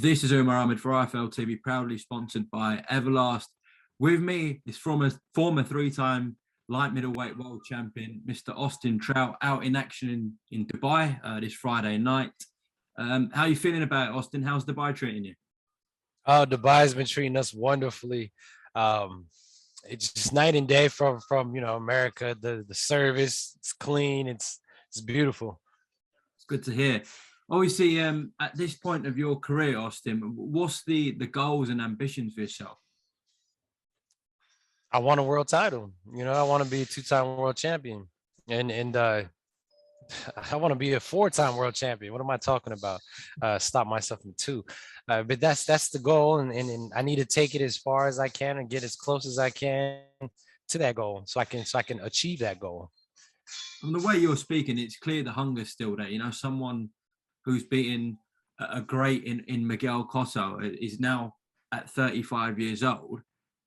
This is Umar Ahmed for IFL TV, proudly sponsored by Everlast. With me is former three-time light middleweight world champion, Mr. Austin Trout, out in action in Dubai this Friday night. How are you feeling about it, Austin? How's Dubai treating you? Oh, Dubai's been treating us wonderfully. Um, it's just night and day from America. The service, it's clean, it's beautiful. It's good to hear. Obviously, at this point of your career, Austin, what's the goals and ambitions for yourself? I want a world title. I want to be a two-time world champion, and I want to be a four-time world champion. What am I talking about? Stop myself in two. But that's the goal, and I need to take it as far as I can and get as close as I can to that goal, so I can achieve that goal. From the way you're speaking, it's clear the hunger's still there. Someone who's beaten a great in Miguel Cotto is now at 35 years old.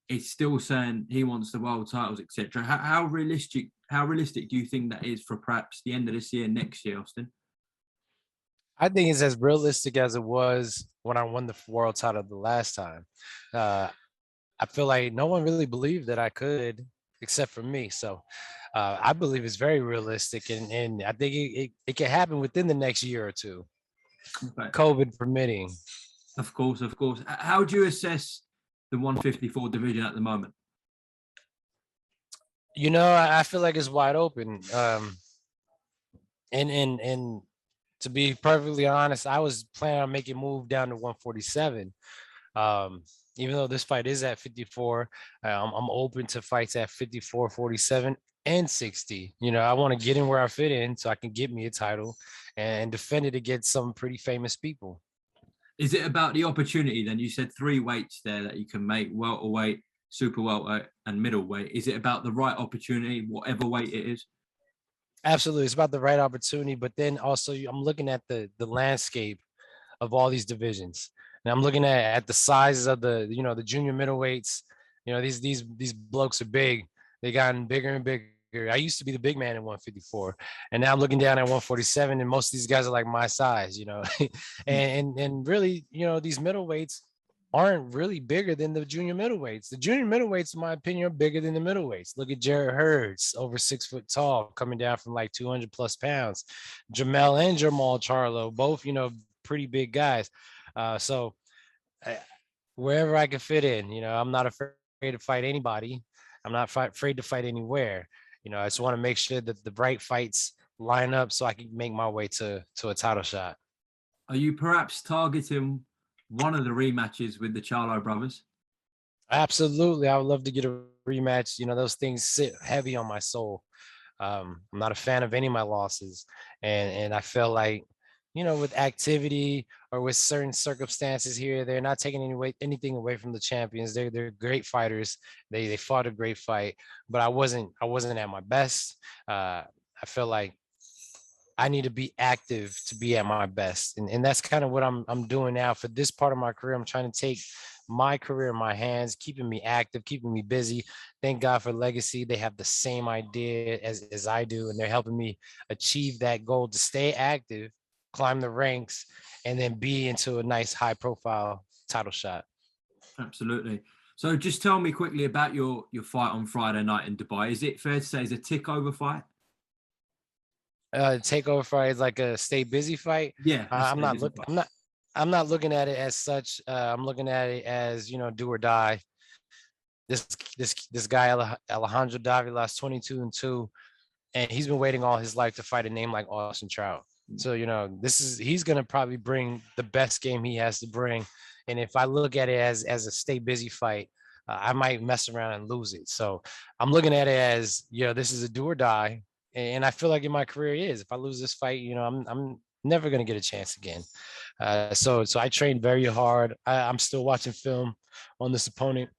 It's still saying he wants the world titles, etc. How realistic do you think that is for perhaps the end of this year, next year, Austin? I think it's as realistic as it was when I won the world title the last time. Uh, I feel like no one really believed that I could, except for me. So I believe it's very realistic, and I think it can happen within the next year or two, Okay. COVID permitting. Of course, of course. How do you assess the 154 division at the moment? I feel like it's wide open. And to be perfectly honest, I was planning on making a move down to 147. Um, Even though this fight is at 54, I'm open to fights at 54, 47, and 60. I want to get in where I fit in so I can get me a title and defend it against some pretty famous people. Is it about the opportunity then? You said three weights there that you can make: welterweight, super welterweight, and middleweight. Is it about the right opportunity, whatever weight it is? Absolutely. It's about the right opportunity, but then also I'm looking at the landscape of all these divisions. And I'm looking at the sizes of the junior middleweights. These blokes are big. They gotten bigger and bigger. I used to be the big man in 154, and now I'm looking down at 147, and most of these guys are like my size. and really, these middleweights aren't really bigger than the junior middleweights. The junior middleweights, in my opinion, are bigger than the middleweights. Look at Jared Hurds, over 6 foot tall, coming down from like 200 plus pounds. Jamel and Jamal Charlo, both, pretty big guys. So wherever I can fit in, I'm not afraid to fight anybody. I'm not afraid to fight anywhere. I just want to make sure that the right fights line up so I can make my way to a title shot. Are you perhaps targeting one of the rematches with the Charlo brothers? Absolutely. I would love to get a rematch. Those things sit heavy on my soul. I'm not a fan of any of my losses. And I feel like, with activity or with certain circumstances here, they're not taking anything away from the champions. They're great fighters. They fought a great fight, but I wasn't at my best. I feel like I need to be active to be at my best. And that's kind of what I'm doing now for this part of my career. I'm trying to take my career in my hands, keeping me active, keeping me busy. Thank God for Legacy. They have the same idea as I do, and they're helping me achieve that goal to stay active, climb the ranks, and then be into a nice high profile title shot. Absolutely. So just tell me quickly about your fight on Friday night in Dubai. Is it fair to say it's a tick over fight? Takeover fight is like a stay busy fight. Yeah, I'm not looking. I'm not looking at it as such. I'm looking at it as do or die. This guy Alejandro Davila's 22-2, and he's been waiting all his life to fight a name like Austin Trout. So he's gonna probably bring the best game he has to bring. And if I look at it as a stay busy fight, I might mess around and lose it. So I'm looking at it as this is a do or die. And I feel like in my career it is. If I lose this fight, I'm never gonna get a chance again. So I trained very hard. I'm still watching film on this opponent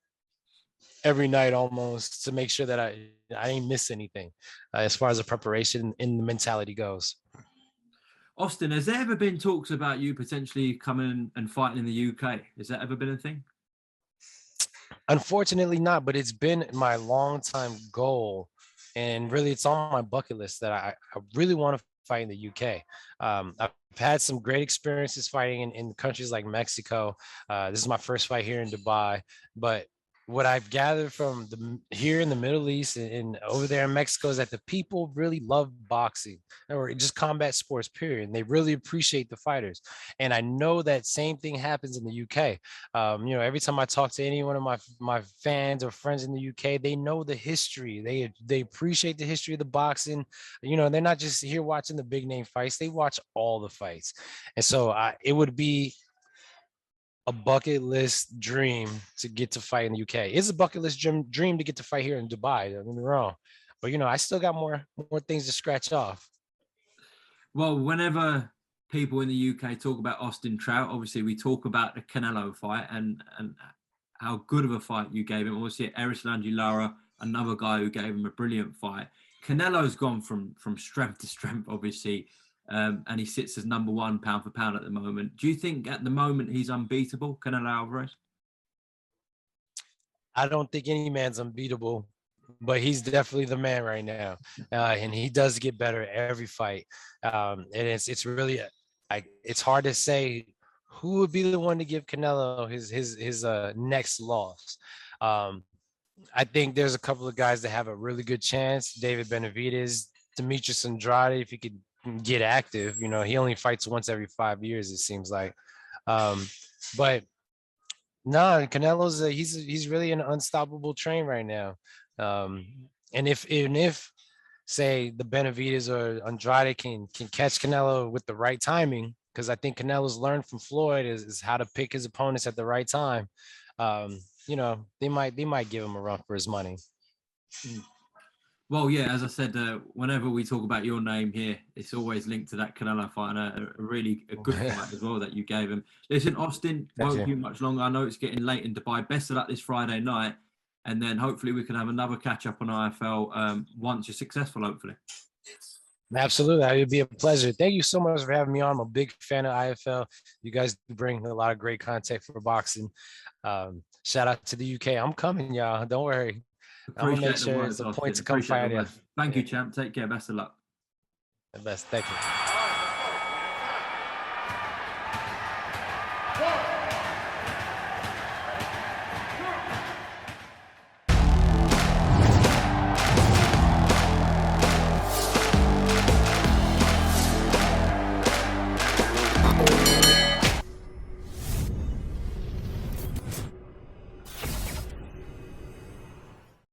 every night almost to make sure that I ain't miss anything as far as the preparation and the mentality goes. Austin, has there ever been talks about you potentially coming and fighting in the UK? Has that ever been a thing? Unfortunately not, but it's been my long time goal. And really, it's on my bucket list that I really want to fight in the UK. I've had some great experiences fighting in countries like Mexico. This is my first fight here in Dubai, but what I've gathered from here in the Middle East and over there in Mexico is that the people really love boxing or just combat sports, period. And they really appreciate the fighters. And I know that same thing happens in the UK. Every time I talk to any one of my fans or friends in the UK, they know the history. They appreciate the history of the boxing. They're not just here watching the big name fights. They watch all the fights. And so it would be a bucket list dream to get to fight in the UK. It's a bucket list dream to get to fight here in Dubai. Don't get me wrong, but I still got more things to scratch off. Well, whenever people in the UK talk about Austin Trout, obviously we talk about the Canelo fight and how good of a fight you gave him. Obviously, Erislandy Lara, another guy who gave him a brilliant fight. Canelo's gone from strength to strength, obviously. And he sits as number one pound for pound at the moment. Do you think at the moment he's unbeatable, Canelo Alvarez? I don't think any man's unbeatable, but he's definitely the man right now, and he does get better every fight. And it's really, it's hard to say who would be the one to give Canelo his next loss. I think there's a couple of guys that have a really good chance. David Benavidez, Demetrius Andrade, if he could get active. He only fights once every 5 years, it seems like. But no, Canelo's he's really an unstoppable train right now. And if say the Benavidez or Andrade can catch Canelo with the right timing, because I think Canelo's learned from Floyd is how to pick his opponents at the right time. They might give him a run for his money. Well, yeah, as I said, whenever we talk about your name here, it's always linked to that Canelo fight and a good fight as well that you gave him. Listen, Austin, won't be much longer. I know it's getting late in Dubai. Best of luck this Friday night. And then hopefully we can have another catch up on IFL once you're successful, hopefully. Absolutely. It would be a pleasure. Thank you so much for having me on. I'm a big fan of IFL. You guys bring a lot of great content for boxing. Shout out to the UK. I'm coming, y'all. Don't worry. I'm gonna make sure it's a point to come fight in. Thank you, champ. Take care. Best of luck. The best. Thank you.